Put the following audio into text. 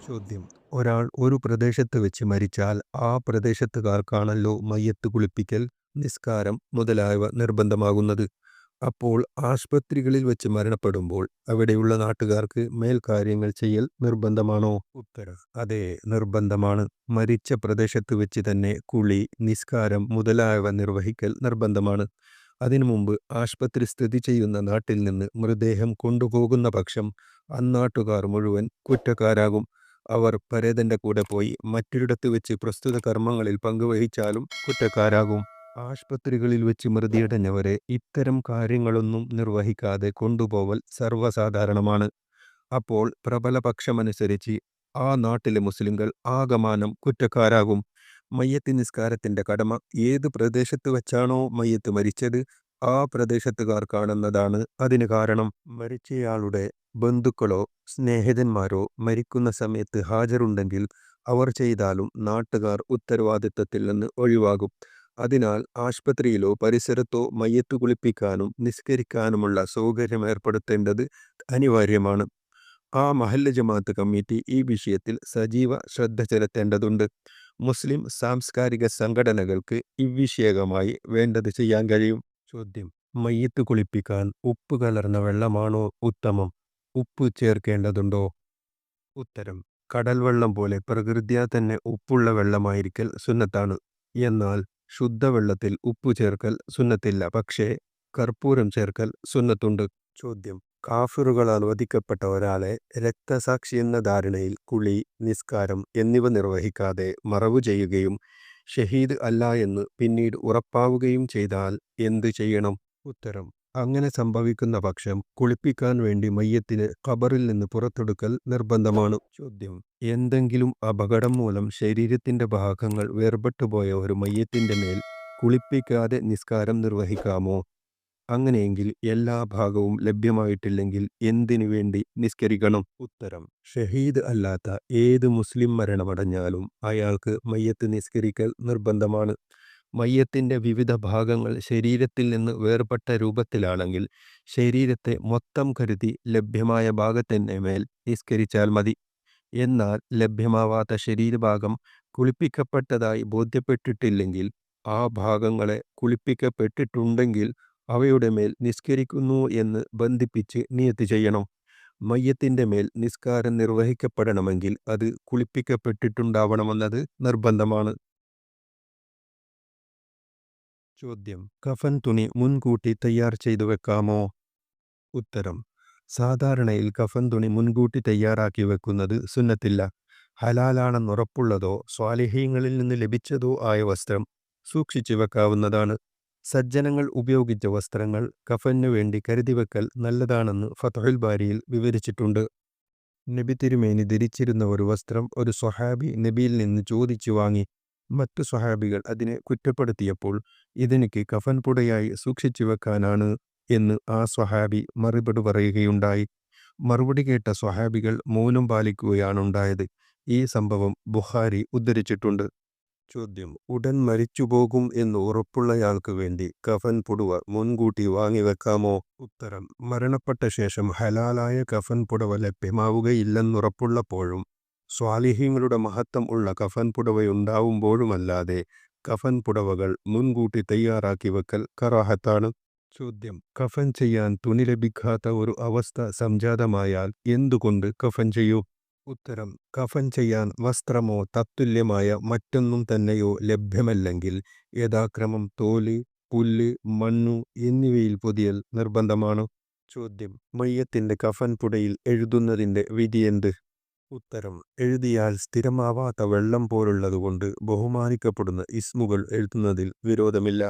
ചോദ്യം: ഒരാൾ ഒരു പ്രദേശത്ത് വെച്ച് മരിച്ചാൽ ആ പ്രദേശത്തുകാർക്കാണല്ലോ മയ്യത്ത് കുളിപ്പിക്കൽ, നിസ്കാരം മുതലായവ നിർബന്ധമാകുന്നത്. അപ്പോൾ ആശുപത്രികളിൽ വെച്ച് മരണപ്പെടുമ്പോൾ അവിടെയുള്ള നാട്ടുകാർക്ക് മേൽക്കാര്യങ്ങൾ ചെയ്യൽ നിർബന്ധമാണോ? ഉത്തരം: അതെ, നിർബന്ധമാണ്. മരിച്ച പ്രദേശത്ത് വെച്ച് തന്നെ കുളി, നിസ്കാരം മുതലായവ നിർവഹിക്കൽ നിർബന്ധമാണ്. അതിനു മുമ്പ് ആശുപത്രി സ്ഥിതി ചെയ്യുന്ന നാട്ടിൽ നിന്ന് മൃതദേഹം കൊണ്ടുപോകുന്ന പക്ഷം അന്നാട്ടുകാർ മുഴുവൻ കുറ്റക്കാരാകും. അവർ പരേതന്റെ കൂടെ പോയി മറ്റൊരിടത്ത് വെച്ച് പ്രസ്തുത കർമ്മങ്ങളിൽ പങ്കുവഹിച്ചാലും കുറ്റക്കാരാകും. ആശുപത്രികളിൽ വെച്ച് മൃതിയടഞ്ഞവരെ ഇത്തരം കാര്യങ്ങളൊന്നും നിർവഹിക്കാതെ കൊണ്ടുപോവൽ സർവ്വസാധാരണമാണ്. അപ്പോൾ പ്രബലപക്ഷമനുസരിച്ച് ആ നാട്ടിലെ മുസ്ലിങ്ങൾ ആകമാനം കുറ്റക്കാരാകും. മയ്യത്ത് നിസ്കാരത്തിന്റെ കടമ ഏത് പ്രദേശത്ത് വെച്ചാണോ മയ്യത്ത് മരിച്ചത് ആ പ്രദേശത്തുകാർക്കാണെന്നതാണ് അതിന് കാരണം. മരിച്ചയാളുടെ ബന്ധുക്കളോ സ്നേഹിതന്മാരോ മരിക്കുന്ന സമയത്ത് ഹാജരുണ്ടെങ്കിൽ അവർ ചെയ്താലും നാട്ടുകാർ ഉത്തരവാദിത്തത്തിൽ നിന്ന് ഒഴിവാകും. അതിനാൽ ആശുപത്രിയിലോ പരിസരത്തോ മയ്യത്ത് കുളിപ്പിക്കാനും നിസ്കരിക്കാനുമുള്ള സൗകര്യം ഏർപ്പെടുത്തേണ്ടത് അനിവാര്യമാണ്. ആ മഹല്ല് ജമാഅത്ത് കമ്മിറ്റി ഈ വിഷയത്തിൽ സജീവ ശ്രദ്ധ ചെലുത്തേണ്ടതുണ്ട്. മുസ്ലിം സാംസ്കാരിക സംഘടനകൾക്ക് ഇവിഷയകമായി വേണ്ടത് ചെയ്യാൻ കഴിയും. ചോദ്യം: മയ്യത്ത് കുളിപ്പിക്കാൻ ഉപ്പ് കലർന്ന വെള്ളമാണോ ഉത്തമം? ഉപ്പ് ചേർക്കേണ്ടതുണ്ടോ? ഉത്തരം: കടൽ വെള്ളം പോലെ പ്രകൃത്യാ തന്നെ ഉപ്പുള്ള വെള്ളമായിരിക്കൽ സുന്നത്താണ്. എന്നാൽ ശുദ്ധവെള്ളത്തിൽ ഉപ്പ് ചേർക്കൽ സുന്നത്തില്ല. പക്ഷേ കർപ്പൂരം ചേർക്കൽ സുന്നത്തുണ്ട്. ചോദ്യം: കാഫിറുകളാൽ വധിക്കപ്പെട്ട ഒരാളെ രക്തസാക്ഷി എന്ന ധാരണയിൽ കുളി, നിസ്കാരം എന്നിവ നിർവഹിക്കാതെ മറവു ചെയ്യുകയും ഷഹീദ് അല്ല എന്ന് പിന്നീട് ഉറപ്പാവുകയും ചെയ്താൽ എന്ത് ചെയ്യണം? ഉത്തരം: അങ്ങനെ സംഭവിക്കുന്ന പക്ഷം കുളിപ്പിക്കാൻ വേണ്ടി മയ്യത്തിനെ ഖബറിൽ നിന്ന് പുറത്തെടുക്കൽ നിർബന്ധമാണ്. ചോദ്യം: എന്തെങ്കിലും അപകടം മൂലം ശരീരത്തിന്റെ ഭാഗങ്ങൾ വേർപെട്ടുപോയ ഒരു മയ്യത്തിന്റെ മേൽ കുളിപ്പിക്കാതെ നിസ്കാരം നിർവഹിക്കാമോ? അങ്ങനെയെങ്കിൽ എല്ലാ ഭാഗവും ലഭ്യമായിട്ടില്ലെങ്കിൽ എന്തിനു വേണ്ടി നിസ്കരിക്കണം? ഉത്തരം: ഷഹീദ് അല്ലാത്ത ഏത് മുസ്ലിം മരണമടഞ്ഞാലും അയാൾക്ക് മയ്യത്ത് നിസ്കരിക്കൽ നിർബന്ധമാണ്. മയ്യത്തിന്റെ വിവിധ ഭാഗങ്ങൾ ശരീരത്തിൽ നിന്ന് വേർപെട്ട രൂപത്തിലാണെങ്കിൽ ശരീരത്തെ മൊത്തം കരുതി ലഭ്യമായ ഭാഗത്തിൻ്റെ മേൽ നിസ്കരിച്ചാൽ മതി. എന്നാൽ ലഭ്യമാവാത്ത ശരീരഭാഗം കുളിപ്പിക്കപ്പെട്ടതായി ബോധ്യപ്പെട്ടിട്ടില്ലെങ്കിൽ ആ ഭാഗങ്ങളെ കുളിപ്പിക്കപ്പെട്ടിട്ടുണ്ടെങ്കിൽ അവയുടെ മേൽ നിസ്കരിക്കുന്നു എന്ന് ബന്ധിപ്പിച്ച് നിയത്ത് ചെയ്യണം. മയ്യത്തിന്റെ മേൽ നിസ്കാരം നിർവഹിക്കപ്പെടണമെങ്കിൽ അത് കുളിപ്പിക്കപ്പെട്ടിട്ടുണ്ടാവണമെന്നത് നിർബന്ധമാണ്. ചോദ്യം: കഫൻ തുണി മുൻകൂട്ടി തയ്യാർ ചെയ്തു വെക്കാമോ? ഉത്തരം: സാധാരണയിൽ കഫൻ തുണി മുൻകൂട്ടി തയ്യാറാക്കി വെക്കുന്നത് സുന്നത്തില്ല. ഹലാലാണെന്നുറപ്പുള്ളതോ സ്വാലിഹീങ്ങളിൽ നിന്ന് ലഭിച്ചതോ ആയ വസ്ത്രം സൂക്ഷിച്ചു വെക്കാവുന്നതാണ്. സജ്ജനങ്ങൾ ഉപയോഗിച്ച വസ്ത്രങ്ങൾ കഫനു വേണ്ടി കരുതിവെക്കൽ നല്ലതാണെന്ന് ഫത്ഹുൽ ബാരിയിൽ വിവരിച്ചിട്ടുണ്ട്. നബി തിരുമേനി ധരിച്ചിരുന്ന ഒരു വസ്ത്രം ഒരു സ്വഹാബി നബിയിൽ നിന്ന് ചോദിച്ചു വാങ്ങി. മറ്റു സ്വഹാബികൾ അതിനെ കുറ്റപ്പെടുത്തിയപ്പോൾ ഇതെനിക്ക് കഫൻ പുടയായി സൂക്ഷിച്ചു വെക്കാനാണ് എന്ന് ആ സ്വഹാബി മറുപടി പറയുകയുണ്ടായി. മറുപടി കേട്ട സ്വഹാബികൾ മൗനം പാലിക്കുകയാണുണ്ടായത്. ഈ സംഭവം ബുഖാരി ഉദ്ധരിച്ചിട്ടുണ്ട്. ചോദ്യം: ഉടൻ മരിച്ചുപോകും എന്ന് ഉറപ്പുള്ളയാൾക്ക് വേണ്ടി കഫൻ പുടവ മുൻകൂട്ടി വാങ്ങിവെക്കാമോ? ഉത്തരം: മരണപ്പെട്ട ശേഷം ഹലാലായ കഫൻ പുടവ ലഭ്യമാവുകയില്ലെന്നുറപ്പുള്ളപ്പോഴും സ്വാലിഹീങ്ങളുടെ മഹത്വം ഉള്ള കഫൻ പുടവയുണ്ടാവുമ്പോഴുമല്ലാതെ കഫൻ പുടവകൾ മുൻകൂട്ടി തയ്യാറാക്കി വെക്കൽ കറാഹത്താണ്. ചോദ്യം: കഫൻ ചെയ്യാൻ തുണി ലഭിക്കാത്ത ഒരു അവസ്ഥ സംജാതമായാൽ എന്തുകൊണ്ട് കഫൻ ചെയ്യൂ? ഉത്തരം: കഫൻ ചെയ്യാൻ വസ്ത്രമോ തത്തുല്യമായ മറ്റൊന്നും തന്നെയോ ലഭ്യമല്ലെങ്കിൽ യഥാക്രമം തോല്, പുല്ല്, മണ്ണു എന്നിവയിൽ പൊതിയൽ നിർബന്ധമാണ്. ചോദ്യം: മയ്യത്തിന്റെ കഫൻ പുടയിൽ എഴുതുന്നതിന്റെ വിധിയെന്ത്? ഉത്തരം: എഴുതിയാൽ സ്ഥിരമാവാത്ത വെള്ളം പോലുള്ളതുകൊണ്ട് ബഹുമാനിക്കപ്പെടുന്ന ഇസ്മുകൾ എഴുതുന്നതിൽ വിരോധമില്ല.